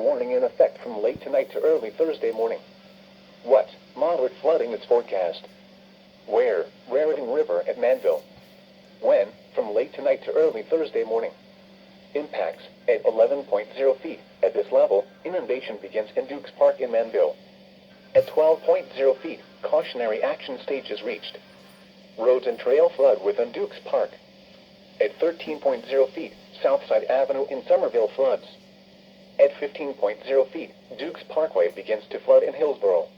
warning in effect from late tonight to early Thursday morning. What? Moderate flooding is forecast. Where? Raritan River at Manville. When? From late tonight to early Thursday morning. Impacts at 11.0 feet. At this level, inundation begins in Dukes Park in Manville. At 12.0 feet, cautionary action stage is reached. Roads and trail flood within Dukes Park. At 13.0 feet, Southside Avenue in Somerville floods. At 15.0 feet, Dukes Parkway begins to flood in Hillsborough.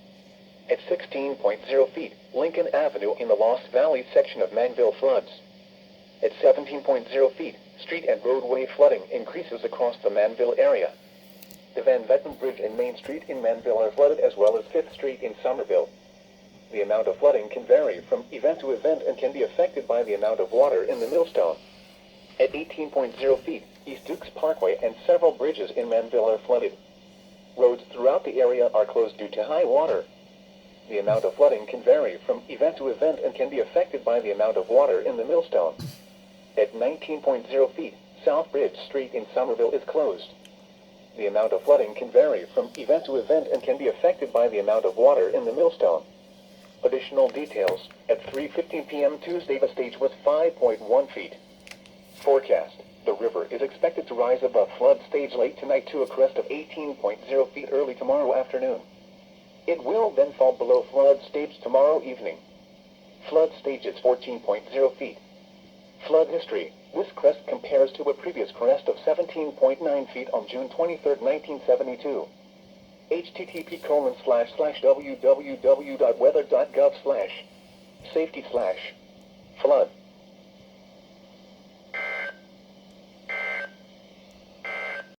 At 16.0 feet, Lincoln Avenue in the Lost Valley section of Manville floods. At 17.0 feet, street and roadway flooding increases across the Manville area. The Van Vetten Bridge and Main Street in Manville are flooded, as well as 5th Street in Somerville. The amount of flooding can vary from event to event and can be affected by the amount of water in the millstone. At 18.0 feet, East Dukes Parkway and several bridges in Manville are flooded. Roads throughout the area are closed due to high water. The amount of flooding can vary from event to event and can be affected by the amount of water in the millstone. At 19.0 feet, South Bridge Street in Somerville is closed. The amount of flooding can vary from event to event and can be affected by the amount of water in the millstone. Additional details: at 3:15 p.m. Tuesday, the stage was 5.1 feet. Forecast: the river is expected to rise above flood stage late tonight to a crest of 18.0 feet early tomorrow afternoon. It will then fall below flood stage tomorrow evening. Flood stage is 14.0 feet. Flood history: this crest compares to a previous crest of 17.9 feet on June 23, 1972. http://www.weather.gov/safety/flood